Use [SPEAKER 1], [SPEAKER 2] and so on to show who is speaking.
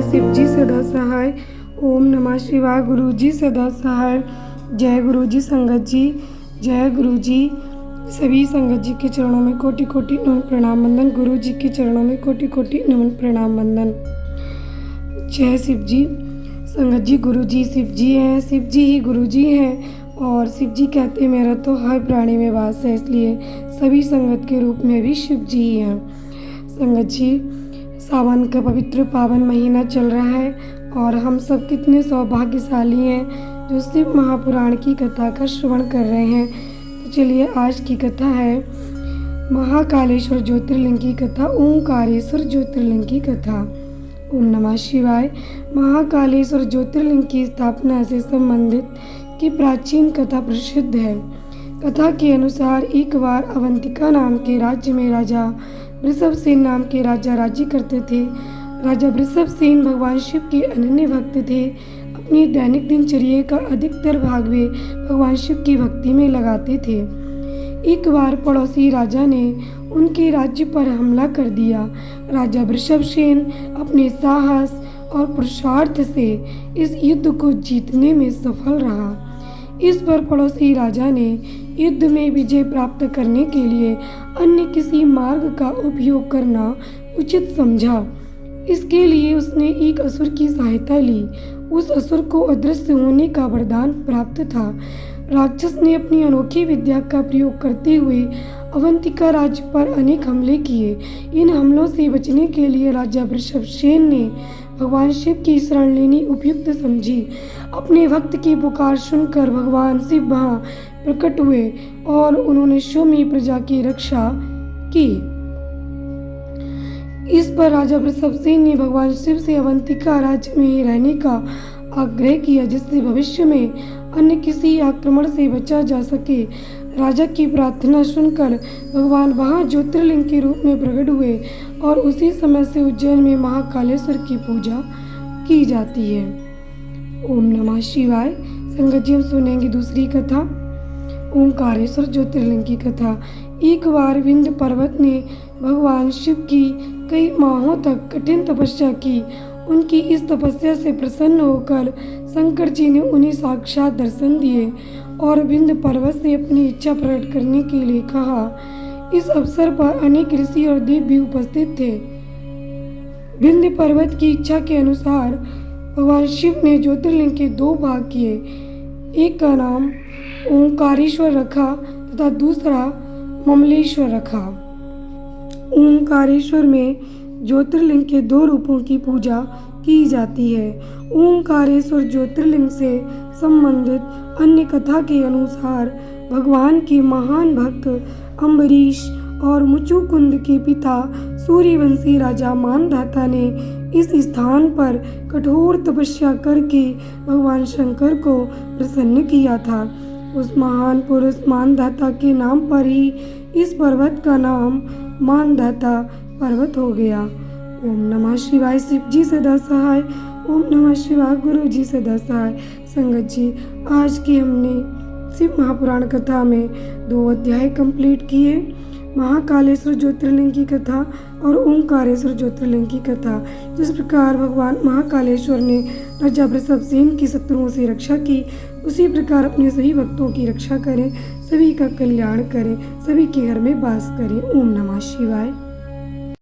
[SPEAKER 1] शिवाय, शिव जी सदा सहाय। ओम नमः शिवाय। गुरु जी सदा सहाय। जय गुरु जी। संगत जी जय गुरु जी। सभी संगत जी के चरणों में कोटि कोटि नमन प्रणाम वंदन। गुरु जी के चरणों में कोटि कोटि नमन प्रणाम वंदन। जय शिव जी। संगत जी, गुरु जी शिव जी हैं, शिव जी ही गुरु जी हैं। और शिव जी कहते हैं मेरा तो हर प्राणी में वास है, इसलिए सभी संगत के रूप में भी शिव जी ही हैं। संगत जी, सावन का पवित्र पावन महीना चल रहा है और हम सब कितने सौभाग्यशाली हैं जो शिव महापुराण की कथा का श्रवण कर रहे हैं। तो चलिए, आज की कथा है महाकालेश्वर ज्योतिर्लिंग की कथा, ओंकारेश्वर ज्योतिर्लिंग की कथा। ओम नमः शिवाय। महाकालेश्वर ज्योतिर्लिंग की स्थापना से संबंधित की प्राचीन कथा प्रसिद्ध है। कथा के अनुसार एक बार अवंतिका नाम के राज्य में राजा वृषभसेन नाम के राजा राज्य करते थे। राजा वृषभसेन भगवान शिव के अनन्य भक्त थे। अपनी दैनिक दिनचर्या का अधिकतर भाग वे भगवान शिव की भक्ति में लगाते थे। एक बार पड़ोसी राजा ने उनके राज्य पर हमला कर दिया। राजा वृषभसेन अपने साहस और पुरुषार्थ से इस युद्ध को जीतने में सफल रहा। इस पर पड़ोसी राजा ने युद्ध में विजय प्राप्त करने के लिए अन्य किसी मार्ग का उपयोग करना उचित समझा। इसके लिए उसने एक असुर की सहायता ली। उस असुर को अदृश्य होने का वरदान प्राप्त था। राक्षस ने अपनी अनोखी विद्या का प्रयोग करते हुए अवंतिका राज्य पर अनेक हमले किए। इन हमलों से बचने के लिए राजा वृषभसेन ने भगवान शिव की शरण लेनी उपयुक्त समझी। अपने भक्त की पुकार सुनकर भगवान शिव वहां प्रकट हुए और उन्होंने शोमी प्रजा की रक्षा की। इस पर राजा वृषभसेन ने भगवान शिव से अवंतिका राज्य में ही रहने का आग्रह किया, जिससे भविष्य में अन्य किसी आक्रमण से बचा जा सके। राजा की प्रार्थना सुनकर भगवान वहां ज्योतिर्लिंग के रूप में प्रकट हुए और उसी समय से उज्जैन में महाकालेश्वर की पूजा की जाती है। ओम नमः शिवाय। संगत जी, हम सुनेंगे दूसरी कथा, ओंकारेश्वर ज्योतिर्लिंग की कथा। एक बार विंध्य पर्वत ने भगवान शिव की कई माहों तक कठिन तपस्या की। उनकी इस तपस्या से प्रसन्न होकर शंकर जी ने उन्हें साक्षात दर्शन दिए और विंध्य पर्वत से अपनी इच्छा प्रकट करने के लिए कहा। इस अवसर पर अनेक ऋषि और देव भी उपस्थित थे। विंध्य पर्वत की इच्छा के अनुसार भगवान शिव ने ज्योतिर्लिंग के दो भाग किए। एक का नाम ओंकारेश्वर रखा तथा दूसरा ममलेश्वर रखा। ओंकारेश्वर में ज्योतिर्लिंग के दो रूपों की पूजा की जाती है। ओंकारेश्वर ज्योतिर्लिंग से संबंधित अन्य कथा के अनुसार भगवान के महान भक्त अम्बरीश और मुचुकुंद के पिता सूर्यवंशी राजा मानधाता ने इस स्थान पर कठोर तपस्या करके भगवान शंकर को प्रसन्न किया था। उस महान पुरुष मानधाता के नाम पर ही इस पर्वत का नाम मानधाता पर्वत हो गया। ओम नमः शिवाय। शिव जी सदा सहाय। ओम नमः शिवाय। गुरु जी सदा सहाय। संगत जी, आज की हमने शिव महापुराण कथा में 2 अध्याय कंप्लीट किए, महाकालेश्वर ज्योतिर्लिंग की कथा और ओंकारेश्वर ज्योतिर्लिंग की कथा। जिस प्रकार भगवान महाकालेश्वर ने राजा वृषभसेन की शत्रुओं से रक्षा की, उसी प्रकार अपने सभी भक्तों की रक्षा करें, सभी का कल्याण करें, सभी के घर में वास करें। ओम नमः शिवाय।